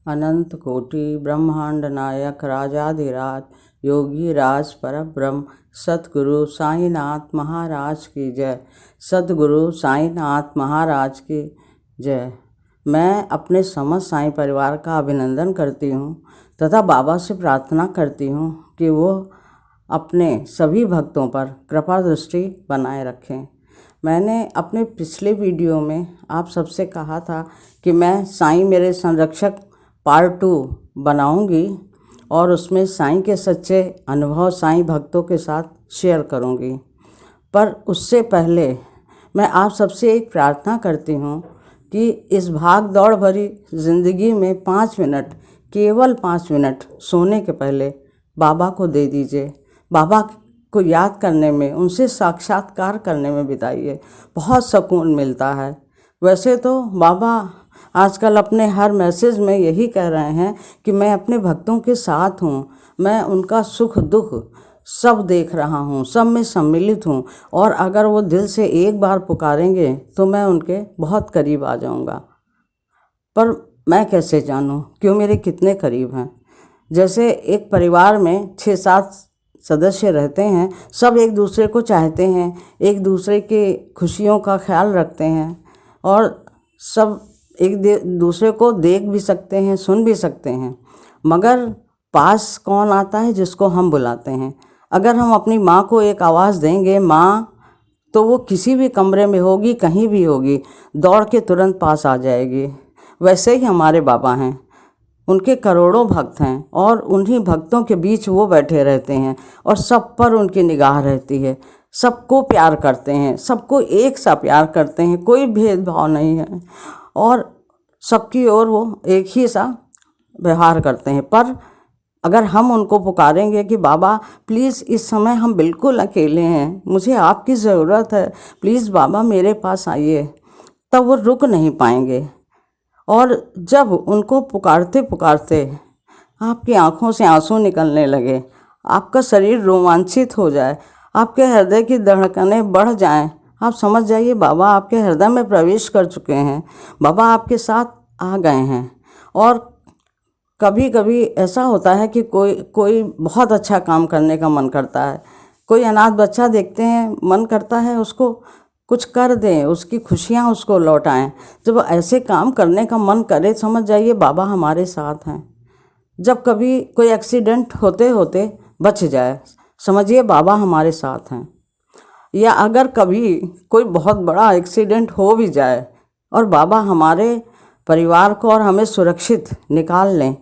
अनंत कोटि ब्रह्मांड नायक राजाधिराज योगी राज परब्रह्म सतगुरु साईनाथ महाराज की जय। सतगुरु साईनाथ महाराज की जय। मैं अपने समस्त साईं परिवार का अभिनंदन करती हूँ तथा बाबा से प्रार्थना करती हूँ कि वो अपने सभी भक्तों पर कृपा दृष्टि बनाए रखें। मैंने अपने पिछले वीडियो में आप सबसे कहा था कि मैं साईं मेरे संरक्षक पार्ट 2 बनाऊंगी और उसमें साईं के सच्चे अनुभव साईं भक्तों के साथ शेयर करूंगी। पर उससे पहले मैं आप सबसे एक प्रार्थना करती हूं कि इस भाग दौड़ भरी ज़िंदगी में 5 मिनट, केवल 5 मिनट सोने के पहले बाबा को दे दीजिए। बाबा को याद करने में, उनसे साक्षात्कार करने में बिताइए, बहुत सुकून मिलता है। वैसे तो बाबा आजकल अपने हर मैसेज में यही कह रहे हैं कि मैं अपने भक्तों के साथ हूँ, मैं उनका सुख दुख सब देख रहा हूँ, सब में सम्मिलित हूँ और अगर वो दिल से एक बार पुकारेंगे तो मैं उनके बहुत करीब आ जाऊँगा। पर मैं कैसे जानूँ कि वो मेरे कितने करीब हैं? जैसे एक परिवार में 6-7 सदस्य रहते हैं, सब एक दूसरे को चाहते हैं, एक दूसरे के खुशियों का ख्याल रखते हैं और सब एक दूसरे को देख भी सकते हैं, सुन भी सकते हैं। मगर पास कौन आता है? जिसको हम बुलाते हैं। अगर हम अपनी माँ को एक आवाज़ देंगे माँ, तो वो किसी भी कमरे में होगी, कहीं भी होगी, दौड़ के तुरंत पास आ जाएगी। वैसे ही हमारे बाबा हैं, उनके करोड़ों भक्त हैं और उन्हीं भक्तों के बीच वो बैठे रहते हैं और सब पर उनकी निगाह रहती है। सबको प्यार करते हैं, सबको एक सा प्यार करते हैं, कोई भेदभाव नहीं है और सबकी ओर वो एक ही सा व्यवहार करते हैं। पर अगर हम उनको पुकारेंगे कि बाबा प्लीज़ इस समय हम बिल्कुल अकेले हैं, मुझे आपकी ज़रूरत है, प्लीज़ बाबा मेरे पास आइए, तब वो रुक नहीं पाएंगे। और जब उनको पुकारते पुकारते आपकी आँखों से आंसू निकलने लगे, आपका शरीर रोमांचित हो जाए, आपके हृदय की धड़कनें बढ़ जाएं, आप समझ जाइए बाबा आपके हृदय में प्रवेश कर चुके हैं, बाबा आपके साथ आ गए हैं। और कभी कभी ऐसा होता है कि कोई बहुत अच्छा काम करने का मन करता है, कोई अनाथ बच्चा देखते हैं, मन करता है उसको कुछ कर दें, उसकी खुशियाँ उसको लौटाएं। जब ऐसे काम करने का मन करे, समझ जाइए बाबा हमारे साथ हैं। जब कभी कोई एक्सीडेंट होते होते बच जाए, समझिए बाबा हमारे साथ हैं। या अगर कभी कोई बहुत बड़ा एक्सीडेंट हो भी जाए और बाबा हमारे परिवार को और हमें सुरक्षित निकाल लें,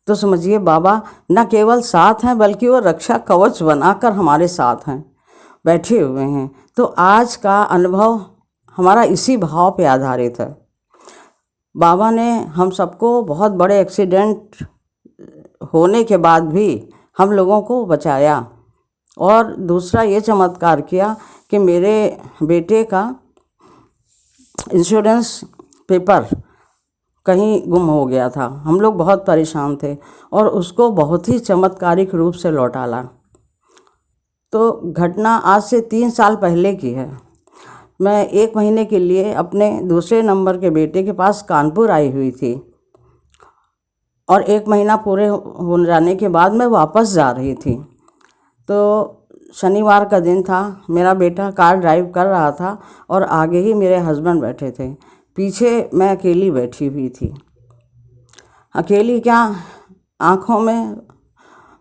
तो समझिए बाबा न केवल साथ हैं बल्कि वो रक्षा कवच बनाकर हमारे साथ हैं, बैठे हुए हैं। तो आज का अनुभव हमारा इसी भाव पे आधारित है। बाबा ने हम सबको बहुत बड़े एक्सीडेंट होने के बाद भी हम लोगों को बचाया और दूसरा ये चमत्कार किया कि मेरे बेटे का इंश्योरेंस पेपर कहीं गुम हो गया था। हम लोग बहुत परेशान थे और उसको बहुत ही चमत्कारिक रूप से लौटा ला। तो घटना आज से 3 साल पहले की है। मैं 1 महीने के लिए अपने दूसरे नंबर के बेटे के पास कानपुर आई हुई थी और 1 महीना पूरे हो जाने के बाद मैं वापस जा रही थी। तो शनिवार का दिन था, मेरा बेटा कार ड्राइव कर रहा था और आगे ही मेरे हस्बैंड बैठे थे, पीछे मैं अकेली बैठी हुई थी। अकेली क्या, आँखों में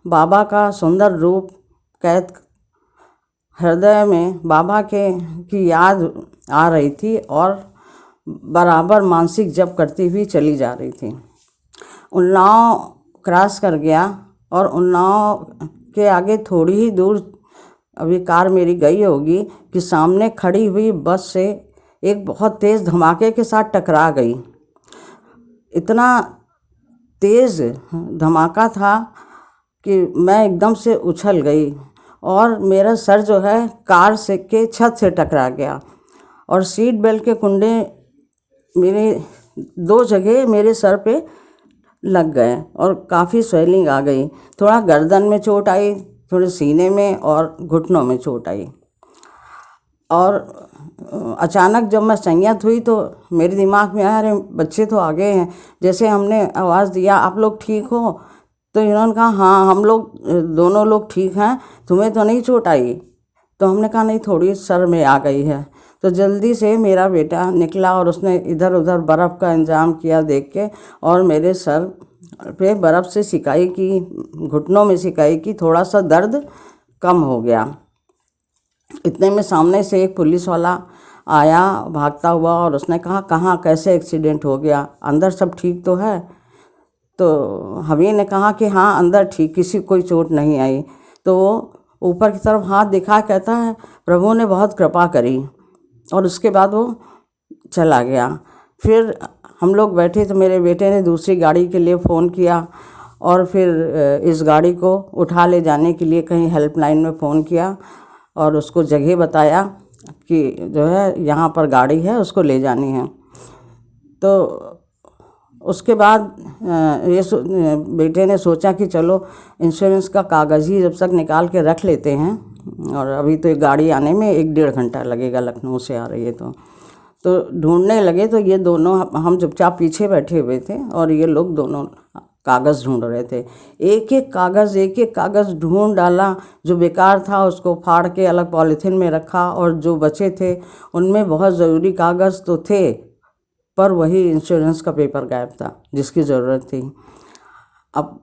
बाबा का सुंदर रूप कैद, हृदय में बाबा की याद आ रही थी और बराबर मानसिक जप करती हुई चली जा रही थी। उन्नाव क्रॉस कर गया और उन्नाव के आगे थोड़ी ही दूर, अभी कार मेरी गई होगी, कि सामने खड़ी हुई बस से एक बहुत तेज़ धमाके के साथ टकरा गई। इतना तेज़ धमाका था कि मैं एकदम से उछल गई और मेरा सर जो है कार से के छत से टकरा गया और सीट बेल्ट के कुंडे मेरे 2 जगह मेरे सर पे लग गए और काफ़ी स्वेलिंग आ गई। थोड़ा गर्दन में चोट आई, थोड़े सीने में और घुटनों में चोट आई और अचानक जब मैं संयत हुई तो मेरे दिमाग में आया, अरे बच्चे तो आ गए हैं। जैसे हमने आवाज़ दिया, आप लोग ठीक हो? तो इन्होंने कहा हाँ हम लोग दोनों लोग ठीक हैं, तुम्हें तो नहीं चोट आई? तो हमने कहा नहीं, थोड़ी सर में आ गई है। तो जल्दी से मेरा बेटा निकला और उसने इधर उधर बर्फ़ का इंतज़ाम किया देख के, और मेरे सर पे बर्फ़ से सिकाई की, घुटनों में सिकाई की, थोड़ा सा दर्द कम हो गया। इतने में सामने से एक पुलिस वाला आया भागता हुआ, और उसने कहा कहाँ कैसे एक्सीडेंट हो गया, अंदर सब ठीक तो है? तो हमी ने कहा कि हाँ अंदर ठीक, किसी कोई चोट नहीं आई। तो वो ऊपर की तरफ हाथ दिखा कहता है प्रभु ने बहुत कृपा करी, और उसके बाद वो चला गया। फिर हम लोग बैठे तो मेरे बेटे ने दूसरी गाड़ी के लिए फ़ोन किया, और फिर इस गाड़ी को उठा ले जाने के लिए कहीं हेल्पलाइन में फ़ोन किया, और उसको जगह बताया कि जो है यहाँ पर गाड़ी है, उसको ले जानी है। तो उसके बाद बेटे ने सोचा कि चलो इंश्योरेंस का कागज़ ही जब तक निकाल के रख लेते हैं, और अभी तो एक गाड़ी आने में 1-1.5 घंटा लगेगा, लखनऊ से आ रही है। तो ढूंढने लगे। तो ये दोनों, हम चुपचाप पीछे बैठे हुए थे और ये लोग दोनों कागज़ ढूंढ रहे थे। एक एक कागज़ ढूंढ डाला, जो बेकार था उसको फाड़ के अलग पॉलीथीन में रखा, और जो बचे थे उनमें बहुत ज़रूरी कागज़ तो थे, पर वही इंश्योरेंस का पेपर गायब था जिसकी ज़रूरत थी। अब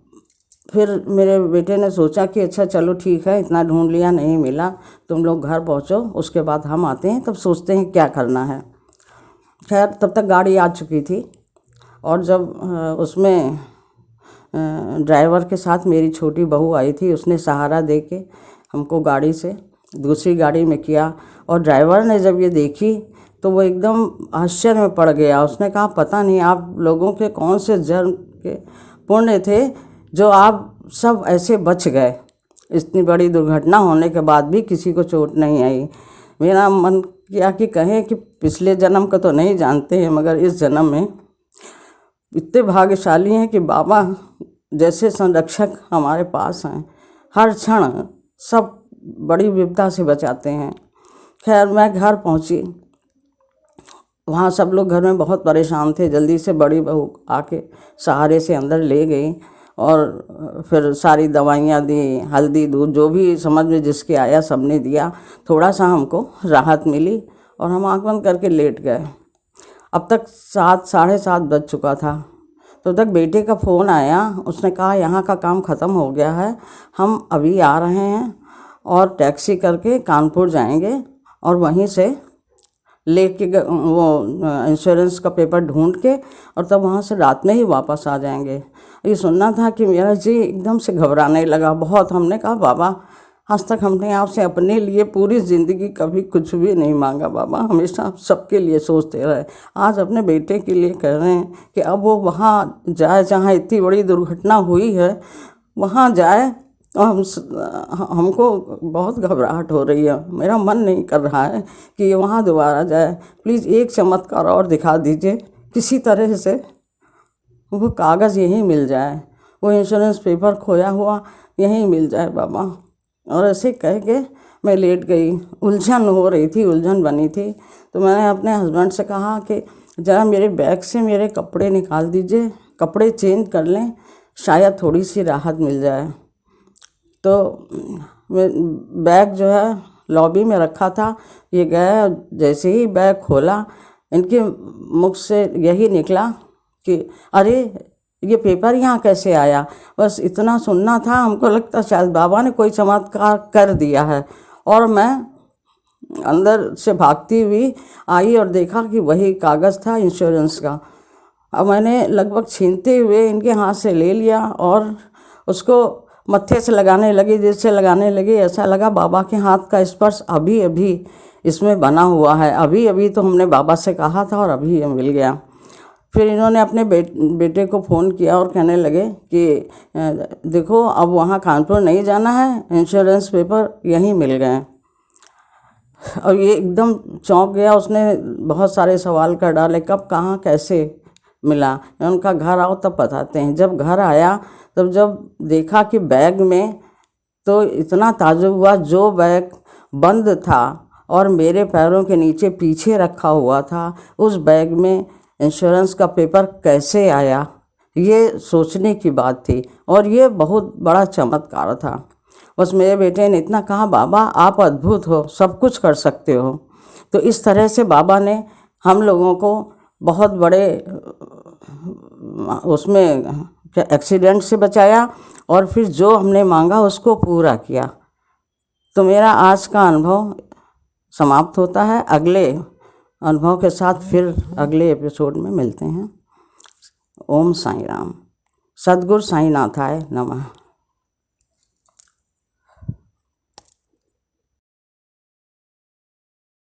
फिर मेरे बेटे ने सोचा कि अच्छा चलो ठीक है, इतना ढूंढ लिया, नहीं मिला, तुम लोग घर पहुंचो, उसके बाद हम आते हैं, तब सोचते हैं क्या करना है। खैर तब तक गाड़ी आ चुकी थी, और जब उसमें ड्राइवर के साथ मेरी छोटी बहू आई थी, उसने सहारा दे के हमको गाड़ी से दूसरी गाड़ी में किया। और ड्राइवर ने जब ये देखी तो वो एकदम आश्चर्य में पड़ गया। उसने कहा पता नहीं आप लोगों के कौन से जन्म के पुण्य थे जो आप सब ऐसे बच गए, इतनी बड़ी दुर्घटना होने के बाद भी किसी को चोट नहीं आई। मेरा मन किया कि कहें कि पिछले जन्म का तो नहीं जानते हैं, मगर इस जन्म में इतने भाग्यशाली हैं कि बाबा जैसे संरक्षक हमारे पास हैं, हर क्षण सब बड़ी विपदा से बचाते हैं। खैर मैं घर पहुंची, वहाँ सब लोग घर में बहुत परेशान थे। जल्दी से बड़ी बहू आके सहारे से अंदर ले गई, और फिर सारी दवाइयाँ दी, हल्दी दूध जो भी समझ में जिसके आया सब ने दिया। थोड़ा सा हमको राहत मिली और हम आँख बंद करके लेट गए। अब तक 7 साढ़े 7 बज चुका था। तो तक बेटे का फ़ोन आया, उसने कहा यहाँ का काम ख़त्म हो गया है, हम अभी आ रहे हैं और टैक्सी करके कानपुर जाएंगे, और वहीं से लेके वो इंश्योरेंस का पेपर ढूंढ के और तब वहाँ से रात में ही वापस आ जाएंगे। ये सुनना था कि मेरा जी एकदम से घबराने लगा बहुत। हमने कहा बाबा आज तक हमने आपसे अपने लिए पूरी ज़िंदगी कभी कुछ भी नहीं मांगा बाबा, हमेशा आप सबके लिए सोचते रहे। आज अपने बेटे के लिए कह रहे हैं कि अब वो वहाँ जाए जहाँ इतनी बड़ी दुर्घटना हुई है, वहाँ जाए। और हमको बहुत घबराहट हो रही है, मेरा मन नहीं कर रहा है कि ये वहाँ दोबारा जाए। प्लीज़ एक चमत्कार और दिखा दीजिए, किसी तरह से वो कागज़ यहीं मिल जाए, वो इंश्योरेंस पेपर खोया हुआ यहीं मिल जाए बाबा। और ऐसे कह के मैं लेट गई। उलझन हो रही थी, उलझन बनी थी। तो मैंने अपने हस्बैंड से कहा कि ज़रा मेरे बैग से मेरे कपड़े निकाल दीजिए, कपड़े चेंज कर लें, शायद थोड़ी सी राहत मिल जाए। तो बैग जो है लॉबी में रखा था, ये गया, जैसे ही बैग खोला इनके मुख से यही निकला कि अरे ये पेपर यहाँ कैसे आया। बस इतना सुनना था, हमको लगता शायद बाबा ने कोई चमत्कार कर दिया है। और मैं अंदर से भागती हुई आई और देखा कि वही कागज़ था इंश्योरेंस का। अब मैंने लगभग छीनते हुए इनके हाथ से ले लिया और उसको मत्थे से लगाने लगी, जिससे लगाने लगी ऐसा लगा बाबा के हाथ का स्पर्श अभी अभी इसमें बना हुआ है, अभी अभी तो हमने बाबा से कहा था और अभी ये मिल गया। फिर इन्होंने अपने बेटे को फ़ोन किया और कहने लगे कि देखो अब वहाँ कानपुर नहीं जाना है, इंश्योरेंस पेपर यहीं मिल गए। और ये एकदम चौंक गया, उसने बहुत सारे सवाल कर डाले, कब कहाँ कैसे मिला। उनका घर आओ तब बताते हैं। जब घर आया तब जब देखा कि बैग में, तो इतना ताज्जुब हुआ, जो बैग बंद था और मेरे पैरों के नीचे पीछे रखा हुआ था, उस बैग में इंश्योरेंस का पेपर कैसे आया, ये सोचने की बात थी। और ये बहुत बड़ा चमत्कार था। बस मेरे बेटे ने इतना कहा, बाबा आप अद्भुत हो, सब कुछ कर सकते हो। तो इस तरह से बाबा ने हम लोगों को बहुत बड़े उसमें एक्सीडेंट से बचाया और फिर जो हमने मांगा उसको पूरा किया। तो मेरा आज का अनुभव समाप्त होता है। अगले अनुभव के साथ फिर अगले एपिसोड में मिलते हैं। ओम साईं राम। सद्गुरु साईनाथाय नमः।